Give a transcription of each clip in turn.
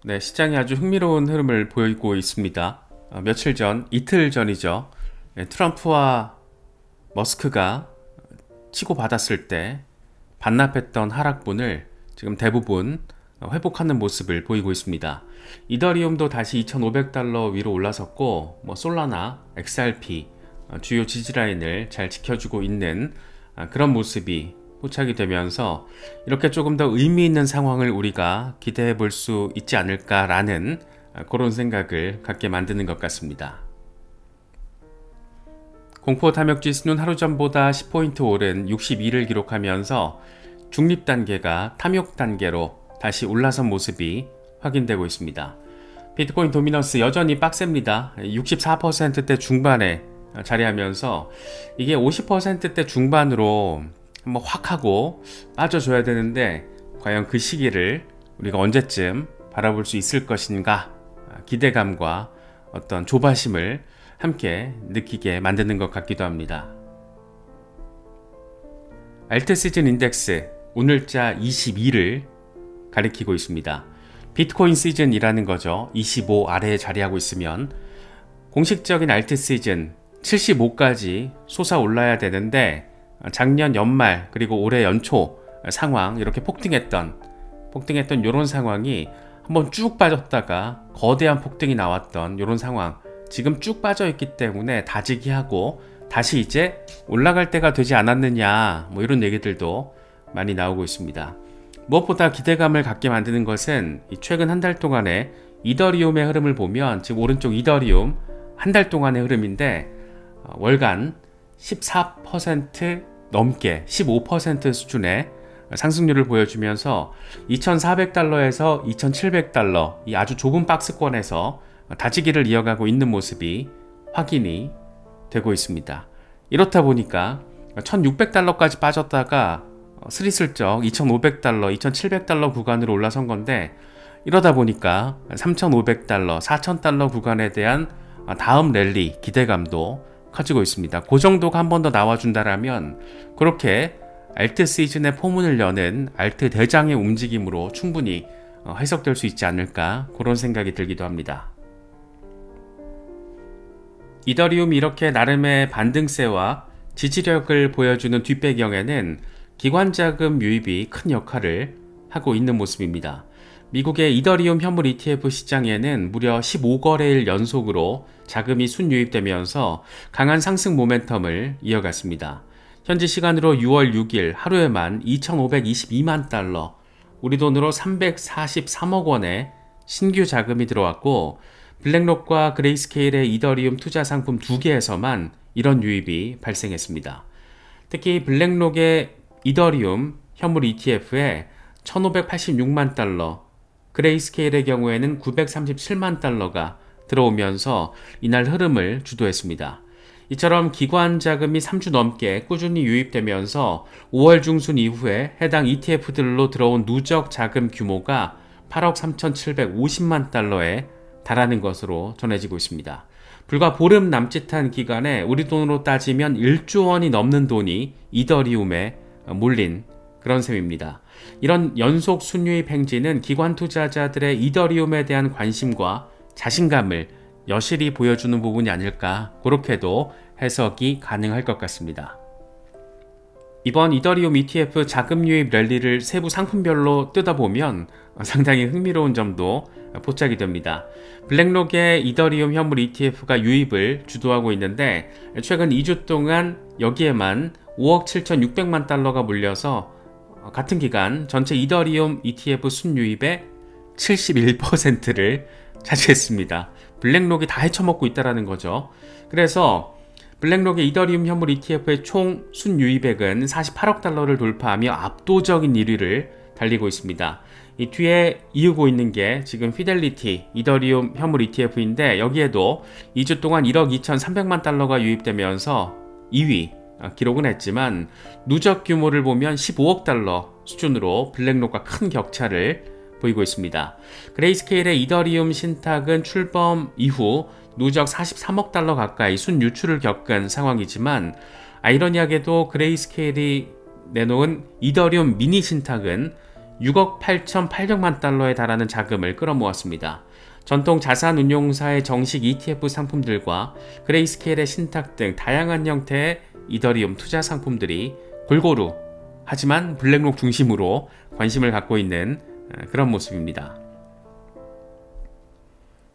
네, 시장이 아주 흥미로운 흐름을 보이고 있습니다. 며칠 전, 이틀 전이죠. 트럼프와 머스크가 치고받았을 때 반납했던 하락분을 지금 대부분 회복하는 모습을 보이고 있습니다. 이더리움도 다시 2,500달러 위로 올라섰고, 솔라나, XRP 주요 지지라인을 잘 지켜주고 있는 그런 모습이 포착이 되면서 이렇게 조금 더 의미 있는 상황을 우리가 기대해 볼 수 있지 않을까라는 그런 생각을 갖게 만드는 것 같습니다. 공포 탐욕 지수는 하루 전보다 10포인트 오른 62를 기록하면서 중립 단계가 탐욕 단계로 다시 올라선 모습이 확인되고 있습니다. 비트코인 도미넌스 여전히 빡셉니다. 64%대 중반에 자리하면서 이게 50%대 중반으로 한번 확 하고 빠져줘야 되는데 과연 그 시기를 우리가 언제쯤 바라볼 수 있을 것인가, 기대감과 어떤 조바심을 함께 느끼게 만드는 것 같기도 합니다. 알트 시즌 인덱스 오늘자 22를 가리키고 있습니다. 비트코인 시즌이라는 거죠. 25 아래에 자리하고 있으면 공식적인 알트 시즌 75까지 솟아올라야 되는데 작년 연말 그리고 올해 연초 상황, 이렇게 폭등했던 이런 상황이 한번 쭉 빠졌다가 거대한 폭등이 나왔던 이런 상황, 지금 쭉 빠져 있기 때문에 다지기 하고 다시 이제 올라갈 때가 되지 않았느냐, 이런 얘기들도 많이 나오고 있습니다. 무엇보다 기대감을 갖게 만드는 것은 최근 한 달 동안의 이더리움의 흐름을 보면, 지금 오른쪽 이더리움 한 달 동안의 흐름인데 월간 14% 넘게 15% 수준의 상승률을 보여주면서 2,400달러에서 2,700달러 이 아주 좁은 박스권에서 다지기를 이어가고 있는 모습이 확인이 되고 있습니다. 이렇다 보니까 1,600달러까지 빠졌다가 스리슬쩍 2,500달러, 2,700달러 구간으로 올라선 건데, 이러다 보니까 3,500달러, 4,000달러 구간에 대한 다음 랠리 기대감도 커지고 있습니다. 그 정도가 한 번 더 나와준다라면 그렇게 알트 시즌의 포문을 여는 알트 대장의 움직임으로 충분히 해석될 수 있지 않을까, 그런 생각이 들기도 합니다. 이더리움이 이렇게 나름의 반등세와 지지력을 보여주는 뒷배경에는 기관자금 유입이 큰 역할을 하고 있는 모습입니다. 미국의 이더리움 현물 ETF 시장에는 무려 15거래일 연속으로 자금이 순유입되면서 강한 상승 모멘텀을 이어갔습니다. 현지 시간으로 6월 6일 하루에만 2,522만 달러, 우리 돈으로 343억 원의 신규 자금이 들어왔고, 블랙록과 그레이스케일의 이더리움 투자 상품 2개에서만 이런 유입이 발생했습니다. 특히 블랙록의 이더리움 현물 ETF에 1,586만 달러, 그레이스케일의 경우에는 937만 달러가 들어오면서 이날 흐름을 주도했습니다. 이처럼 기관 자금이 3주 넘게 꾸준히 유입되면서 5월 중순 이후에 해당 ETF들로 들어온 누적 자금 규모가 8억 3,750만 달러에 달하는 것으로 전해지고 있습니다. 불과 보름 남짓한 기간에 우리 돈으로 따지면 1조 원이 넘는 돈이 이더리움에 몰린 그런 셈입니다. 이런 연속 순유입 행진은 기관 투자자들의 이더리움에 대한 관심과 자신감을 여실히 보여주는 부분이 아닐까, 그렇게도 해석이 가능할 것 같습니다. 이번 이더리움 ETF 자금 유입 랠리를 세부 상품별로 뜯어보면 상당히 흥미로운 점도 포착이 됩니다. 블랙록의 이더리움 현물 ETF가 유입을 주도하고 있는데, 최근 2주 동안 여기에만 5억 7,600만 달러가 몰려서 같은 기간 전체 이더리움 ETF 순유입의 71%를 차지했습니다. 블랙록이 다 헤쳐먹고 있다는 거죠. 그래서 블랙록의 이더리움 현물 ETF의 총 순유입액은 48억 달러를 돌파하며 압도적인 1위를 달리고 있습니다. 이 뒤에 이으고 있는 게 지금 피델리티 이더리움 현물 ETF인데, 여기에도 2주 동안 1억 2,300만 달러가 유입되면서 2위 기록은 했지만 누적 규모를 보면 15억 달러 수준으로 블랙록과 큰 격차를 보이고 있습니다. 그레이스케일의 이더리움 신탁은 출범 이후 누적 43억 달러 가까이 순유출을 겪은 상황이지만, 아이러니하게도 그레이스케일이 내놓은 이더리움 미니 신탁은 6억 8,800만 달러에 달하는 자금을 끌어모았습니다. 전통 자산운용사의 정식 ETF 상품들과 그레이스케일의 신탁 등 다양한 형태의 이더리움 투자 상품들이 골고루 하지만 블랙록 중심으로 관심을 갖고 있는 그런 모습입니다.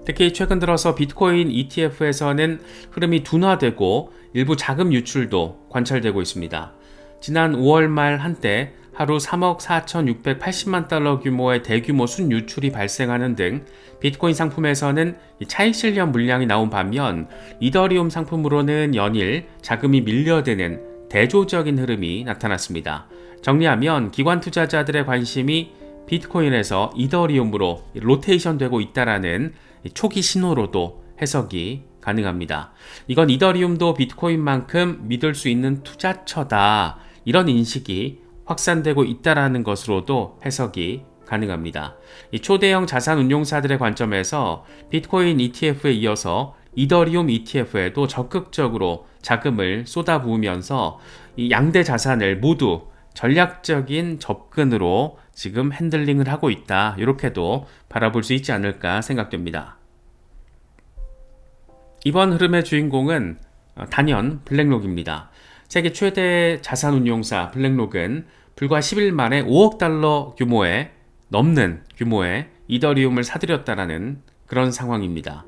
특히 최근 들어서 비트코인 ETF에서는 흐름이 둔화되고 일부 자금 유출도 관찰되고 있습니다. 지난 5월 말 한때 하루 3억 4,680만 달러 규모의 대규모 순유출이 발생하는 등 비트코인 상품에서는 차익 실현 물량이 나온 반면 이더리움 상품으로는 연일 자금이 밀려드는 대조적인 흐름이 나타났습니다. 정리하면 기관 투자자들의 관심이 비트코인에서 이더리움으로 로테이션 되고 있다라는 초기 신호로도 해석이 가능합니다. 이건 이더리움도 비트코인만큼 믿을 수 있는 투자처다, 이런 인식이 확산되고 있다라는 것으로도 해석이 가능합니다. 이 초대형 자산운용사들의 관점에서 비트코인 ETF에 이어서 이더리움 ETF에도 적극적으로 자금을 쏟아부으면서 이 양대 자산을 모두 전략적인 접근으로 지금 핸들링을 하고 있다, 이렇게도 바라볼 수 있지 않을까 생각됩니다. 이번 흐름의 주인공은 단연 블랙록입니다. 세계 최대 자산운용사 블랙록은 불과 10일 만에 5억 달러 규모의 넘는 규모의 이더리움을 사들였다라는 그런 상황입니다.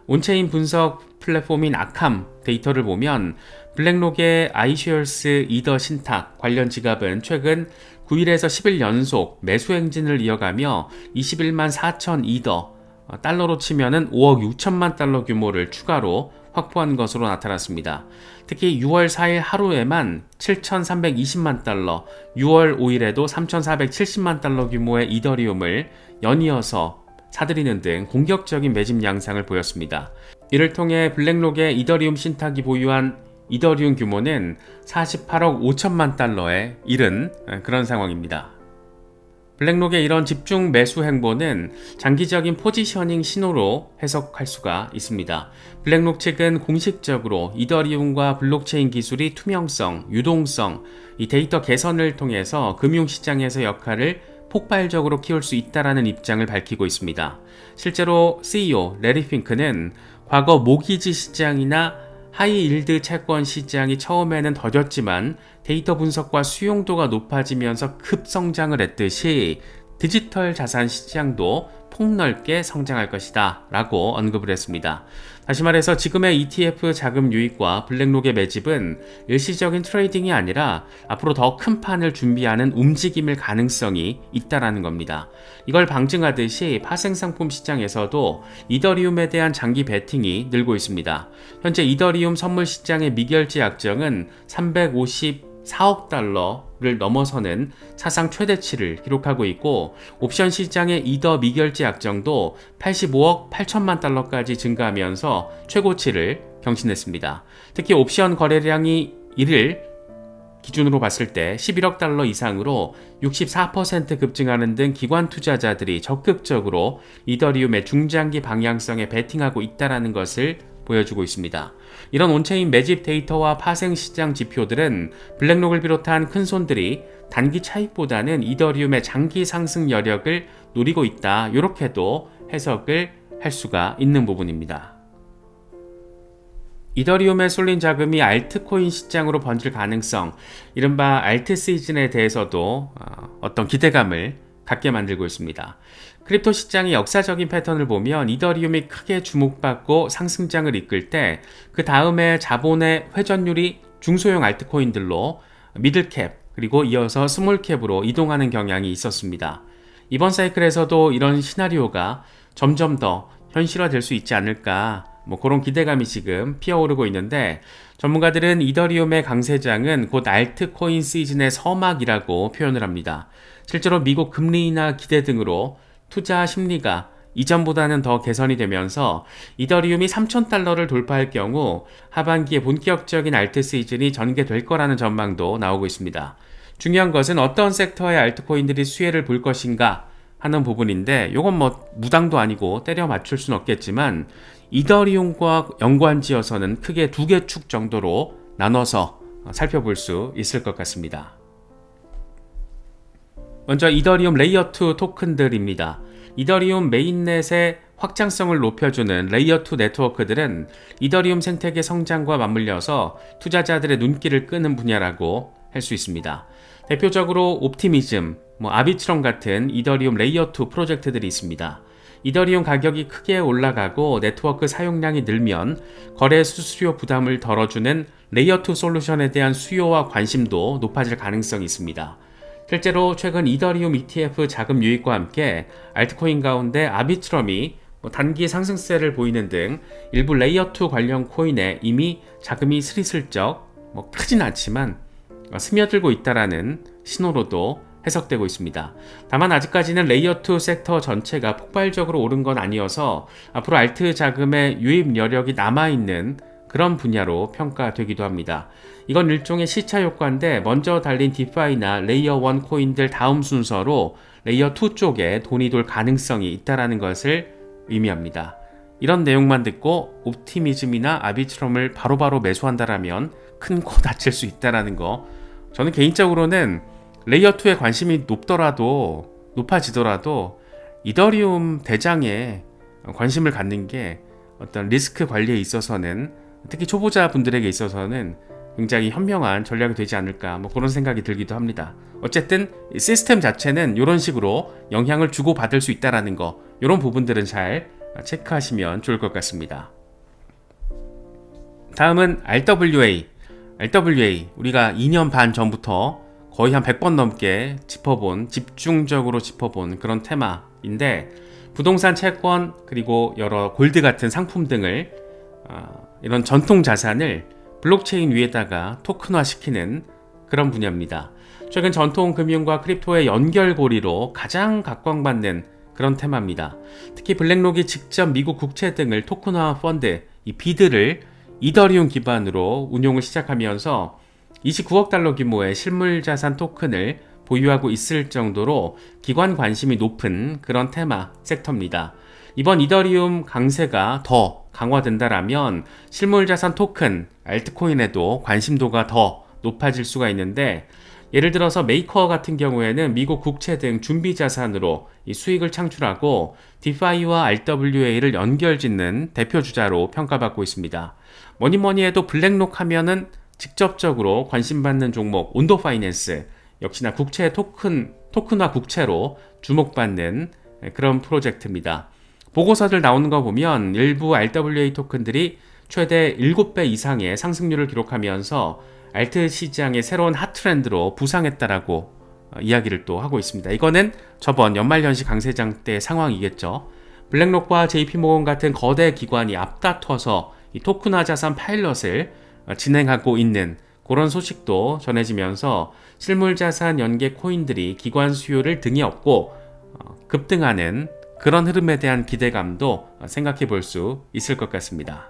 온체인 분석 플랫폼인 아캄 데이터를 보면 블랙록의 아이쉐어스 이더 신탁 관련 지갑은 최근 9일에서 10일 연속 매수 행진을 이어가며 21만 4천 이더, 달러로 치면은 5억 6천만 달러 규모를 추가로 확보한 것으로 나타났습니다. 특히 6월 4일 하루에만 7,320만 달러, 6월 5일에도 3,470만 달러 규모의 이더리움을 연이어서 사들이는 등 공격적인 매집 양상을 보였습니다. 이를 통해 블랙록의 이더리움 신탁이 보유한 이더리움 규모는 48억 5천만 달러에 이른 그런 상황입니다. 블랙록의 이런 집중 매수 행보는 장기적인 포지셔닝 신호로 해석할 수가 있습니다. 블랙록 측은 공식적으로 이더리움과 블록체인 기술이 투명성, 유동성, 이 데이터 개선을 통해서 금융시장에서 역할을 폭발적으로 키울 수 있다는 입장을 밝히고 있습니다. 실제로 CEO 레리 핑크는 과거 모기지 시장이나 하이일드 채권 시장이 처음에는 더뎠지만 데이터 분석과 수용도가 높아지면서 급성장을 했듯이 디지털 자산 시장도 폭넓게 성장할 것이다 라고 언급을 했습니다. 다시 말해서 지금의 ETF 자금 유입과 블랙록의 매집은 일시적인 트레이딩이 아니라 앞으로 더 큰 판을 준비하는 움직임일 가능성이 있다라는 겁니다. 이걸 방증하듯이 파생상품 시장에서도 이더리움에 대한 장기 베팅이 늘고 있습니다. 현재 이더리움 선물 시장의 미결제 약정은 354억 달러를 넘어서는 사상 최대치를 기록하고 있고, 옵션 시장의 이더 미결제 약정도 85억 8천만 달러까지 증가하면서 최고치를 경신했습니다. 특히 옵션 거래량이 이를 기준으로 봤을 때 11억 달러 이상으로 64% 급증하는 등 기관 투자자들이 적극적으로 이더리움의 중장기 방향성에 베팅하고 있다는 것을 보여주고 있습니다. 이런 온체인 매집 데이터와 파생시장 지표들은 블랙록을 비롯한 큰 손들이 단기 차익보다는 이더리움의 장기 상승 여력을 노리고 있다, 이렇게도 해석을 할 수가 있는 부분입니다. 이더리움에 쏠린 자금이 알트코인 시장으로 번질 가능성, 이른바 알트 시즌에 대해서도 어떤 기대감을 갖게 만들고 있습니다. 크립토 시장의 역사적인 패턴을 보면 이더리움이 크게 주목받고 상승장을 이끌 때 그 다음에 자본의 회전율이 중소형 알트코인들로 미들캡 그리고 이어서 스몰캡으로 이동하는 경향이 있었습니다. 이번 사이클에서도 이런 시나리오가 점점 더 현실화될 수 있지 않을까, 그런 기대감이 지금 피어오르고 있는데, 전문가들은 이더리움의 강세장은 곧 알트코인 시즌의 서막이라고 표현을 합니다. 실제로 미국 금리 인하 기대 등으로 투자 심리가 이전보다는 더 개선이 되면서 이더리움이 3,000달러를 돌파할 경우 하반기에 본격적인 알트 시즌이 전개될 거라는 전망도 나오고 있습니다. 중요한 것은 어떤 섹터의 알트코인들이 수혜를 볼 것인가 하는 부분인데, 이건 무당도 아니고 때려 맞출 수는 없겠지만 이더리움과 연관지어서는 크게 두 개 축 정도로 나눠서 살펴볼 수 있을 것 같습니다. 먼저 이더리움 레이어2 토큰들입니다. 이더리움 메인넷의 확장성을 높여주는 레이어2 네트워크들은 이더리움 생태계 성장과 맞물려서 투자자들의 눈길을 끄는 분야라고 할 수 있습니다. 대표적으로 옵티미즘, 아비트럼 같은 이더리움 레이어2 프로젝트들이 있습니다. 이더리움 가격이 크게 올라가고 네트워크 사용량이 늘면 거래 수수료 부담을 덜어주는 레이어2 솔루션에 대한 수요와 관심도 높아질 가능성이 있습니다. 실제로 최근 이더리움 ETF 자금 유입과 함께 알트코인 가운데 아비트럼이 단기 상승세를 보이는 등 일부 레이어2 관련 코인에 이미 자금이 스리슬쩍 크진 않지만 스며들고 있다라는 신호로도 해석되고 있습니다. 다만 아직까지는 레이어2 섹터 전체가 폭발적으로 오른 건 아니어서 앞으로 알트 자금의 유입 여력이 남아있는 그런 분야로 평가되기도 합니다. 이건 일종의 시차 효과인데 먼저 달린 디파이나 레이어1 코인들 다음 순서로 레이어2 쪽에 돈이 돌 가능성이 있다는 것을 의미합니다. 이런 내용만 듣고 옵티미즘이나 아비트럼을 바로바로 매수한다라면 큰 코 다칠 수 있다는 거, 저는 개인적으로는 레이어2에 관심이 높아지더라도 이더리움 대장에 관심을 갖는 게 어떤 리스크 관리에 있어서는, 특히 초보자 분들에게 있어서는 굉장히 현명한 전략이 되지 않을까, 그런 생각이 들기도 합니다. 어쨌든 시스템 자체는 이런 식으로 영향을 주고받을 수 있다는 거, 이런 부분들은 잘 체크하시면 좋을 것 같습니다. 다음은 RWA. 우리가 2년 반 전부터 거의 한 100번 넘게 집중적으로 짚어본 그런 테마인데, 부동산 채권 그리고 여러 골드 같은 상품 등을 이런 전통 자산을 블록체인 위에다가 토큰화시키는 그런 분야입니다. 최근 전통 금융과 크립토의 연결고리로 가장 각광받는 그런 테마입니다. 특히 블랙록이 직접 미국 국채 등을 토큰화 펀드, 이 비드를 이더리움 기반으로 운용을 시작하면서 29억 달러 규모의 실물자산 토큰을 보유하고 있을 정도로 기관 관심이 높은 그런 테마 섹터입니다. 이번 이더리움 강세가 더 강화된다라면 실물자산 토큰, 알트코인에도 관심도가 더 높아질 수가 있는데, 예를 들어서 메이커 같은 경우에는 미국 국채 등 준비자산으로 이 수익을 창출하고 디파이와 RWA를 연결짓는 대표주자로 평가받고 있습니다. 뭐니뭐니 해도 블랙록 하면은 직접적으로 관심받는 종목 온도 파이낸스, 역시나 국채 토큰화 국채로 주목받는 그런 프로젝트입니다. 보고서들 나오는 거 보면 일부 RWA 토큰들이 최대 7배 이상의 상승률을 기록하면서 알트 시장의 새로운 핫트렌드로 부상했다라고 이야기를 또 하고 있습니다. 이거는 저번 연말연시 강세장 때 상황이겠죠. 블랙록과 JP모건 같은 거대 기관이 앞다퉈서 이 토큰화 자산 파일럿을 진행하고 있는 그런 소식도 전해지면서 실물자산 연계 코인들이 기관 수요를 등에 업고 급등하는 그런 흐름에 대한 기대감도 생각해 볼 수 있을 것 같습니다.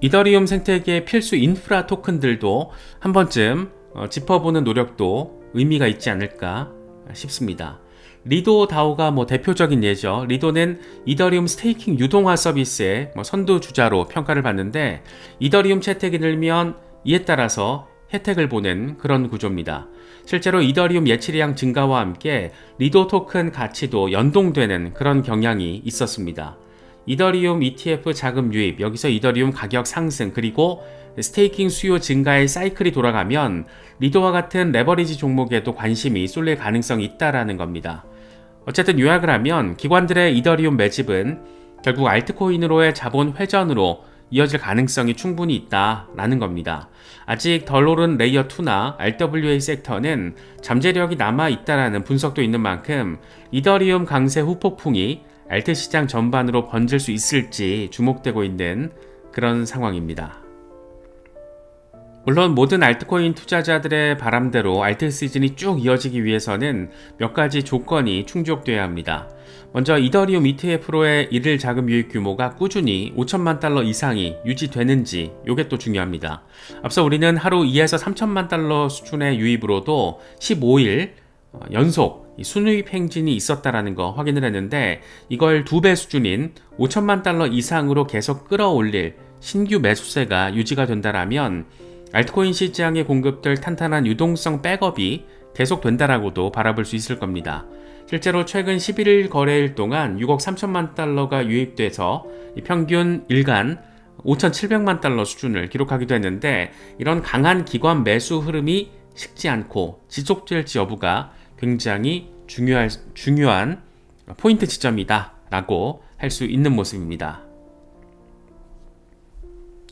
이더리움 생태계의 필수 인프라 토큰들도 한 번쯤 짚어보는 노력도 의미가 있지 않을까 싶습니다. 리도 다오가 대표적인 예죠. 리도는 이더리움 스테이킹 유동화 서비스의 선두주자로 평가를 받는데, 이더리움 채택이 늘면 이에 따라서 혜택을 보는 그런 구조입니다. 실제로 이더리움 예치량 증가와 함께 리도 토큰 가치도 연동되는 그런 경향이 있었습니다. 이더리움 ETF 자금 유입, 여기서 이더리움 가격 상승, 그리고 스테이킹 수요 증가의 사이클이 돌아가면 리도와 같은 레버리지 종목에도 관심이 쏠릴 가능성이 있다라는 겁니다. 어쨌든 요약을 하면 기관들의 이더리움 매집은 결국 알트코인으로의 자본 회전으로 이어질 가능성이 충분히 있다라는 겁니다. 아직 덜 오른 레이어2나 RWA 섹터는 잠재력이 남아있다라는 분석도 있는 만큼 이더리움 강세 후폭풍이 알트 시장 전반으로 번질 수 있을지 주목되고 있는 그런 상황입니다. 물론 모든 알트코인 투자자들의 바람대로 알트 시즌이 쭉 이어지기 위해서는 몇 가지 조건이 충족돼야 합니다. 먼저 이더리움 ETF로의 일일 자금 유입 규모가 꾸준히 5천만 달러 이상이 유지되는지, 이게 또 중요합니다. 앞서 우리는 하루 2에서 3천만 달러 수준의 유입으로도 15일 연속 순유입 행진이 있었다라는 거 확인을 했는데, 이걸 2배 수준인 5천만 달러 이상으로 계속 끌어올릴 신규 매수세가 유지가 된다라면 알트코인 시장에 공급될 탄탄한 유동성 백업이 계속된다라고도 바라볼 수 있을 겁니다. 실제로 최근 11일 거래일 동안 6억 3천만 달러가 유입돼서 평균 일간 5,700만 달러 수준을 기록하기도 했는데, 이런 강한 기관 매수 흐름이 식지 않고 지속될지 여부가 굉장히 중요한 포인트 지점이다 라고 할 수 있는 모습입니다.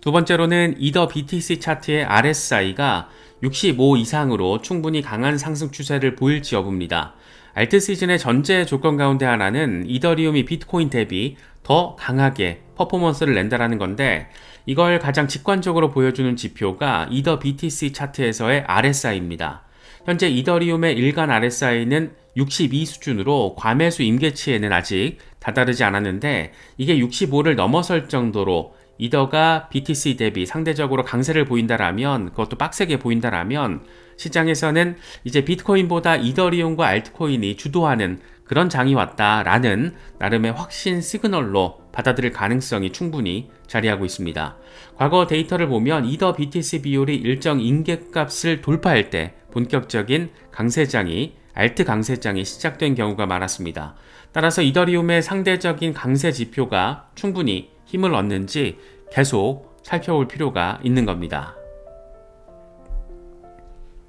두 번째로는 이더 BTC 차트의 RSI가 65 이상으로 충분히 강한 상승 추세를 보일지 여부입니다. 알트 시즌의 전제 조건 가운데 하나는 이더리움이 비트코인 대비 더 강하게 퍼포먼스를 낸다라는 건데, 이걸 가장 직관적으로 보여주는 지표가 이더 BTC 차트에서의 RSI입니다. 현재 이더리움의 일간 RSI는 62 수준으로 과매수 임계치에는 아직 다다르지 않았는데, 이게 65를 넘어설 정도로 이더가 BTC 대비 상대적으로 강세를 보인다라면, 그것도 빡세게 보인다라면 시장에서는 이제 비트코인보다 이더리움과 알트코인이 주도하는 그런 장이 왔다라는 나름의 확신 시그널로 받아들일 가능성이 충분히 자리하고 있습니다. 과거 데이터를 보면 이더 BTC 비율이 일정 임계값을 돌파할 때 본격적인 강세장이, 알트 강세장이 시작된 경우가 많았습니다. 따라서 이더리움의 상대적인 강세 지표가 충분히 힘을 얻는지 계속 살펴볼 필요가 있는 겁니다.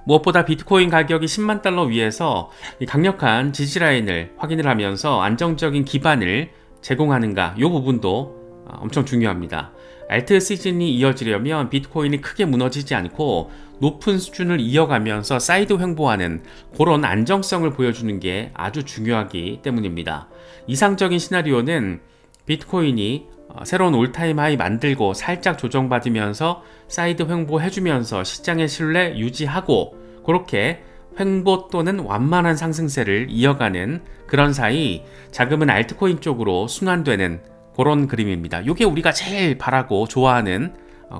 무엇보다 비트코인 가격이 10만 달러 위에서 강력한 지지라인을 확인을 하면서 안정적인 기반을 제공하는가, 이 부분도 엄청 중요합니다. 알트 시즌이 이어지려면 비트코인이 크게 무너지지 않고 높은 수준을 이어가면서 사이드 횡보하는 그런 안정성을 보여주는 게 아주 중요하기 때문입니다. 이상적인 시나리오는 비트코인이 새로운 올타임 하이 만들고 살짝 조정받으면서 사이드 횡보해주면서 시장의 신뢰 유지하고, 그렇게 횡보 또는 완만한 상승세를 이어가는 그런 사이 자금은 알트코인 쪽으로 순환되는 그런 그림입니다. 이게 우리가 제일 바라고 좋아하는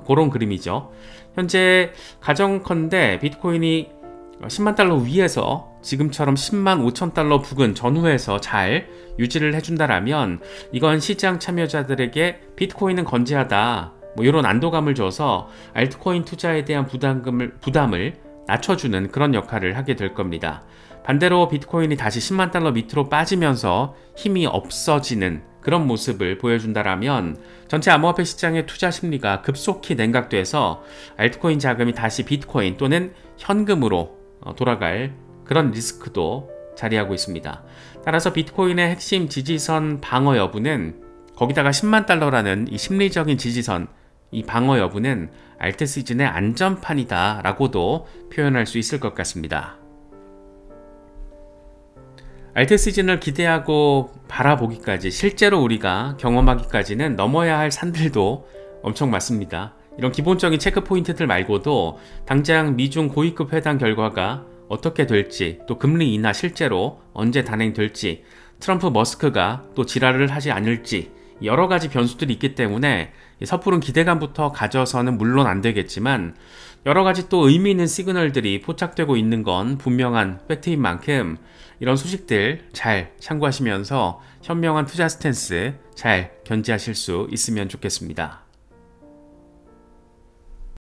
그런 그림이죠. 현재 가정컨대 비트코인이 10만 달러 위에서 지금처럼 10만 5천 달러 부근 전후에서 잘 유지를 해준다라면, 이건 시장 참여자들에게 비트코인은 건재하다, 이런 안도감을 줘서 알트코인 투자에 대한 부담을 낮춰주는 그런 역할을 하게 될 겁니다. 반대로 비트코인이 다시 10만 달러 밑으로 빠지면서 힘이 없어지는 그런 모습을 보여준다라면 전체 암호화폐 시장의 투자 심리가 급속히 냉각돼서 알트코인 자금이 다시 비트코인 또는 현금으로 돌아갈 그런 리스크도 자리하고 있습니다. 따라서 비트코인의 핵심 지지선 방어 여부는, 거기다가 10만 달러라는 이 심리적인 지지선, 이 방어 여부는 알트 시즌의 안전판이다 라고도 표현할 수 있을 것 같습니다. 알트 시즌을 기대하고 바라보기까지, 실제로 우리가 경험하기까지는 넘어야 할 산들도 엄청 많습니다. 이런 기본적인 체크 포인트들 말고도 당장 미중 고위급 회담 결과가 어떻게 될지, 또 금리 인하 실제로 언제 단행될지, 트럼프 머스크가 또 지랄을 하지 않을지, 여러 가지 변수들이 있기 때문에 섣부른 기대감부터 가져서는 물론 안 되겠지만, 여러 가지 또 의미 있는 시그널들이 포착되고 있는 건 분명한 팩트인 만큼 이런 소식들 잘 참고하시면서 현명한 투자 스탠스 잘 견지하실 수 있으면 좋겠습니다.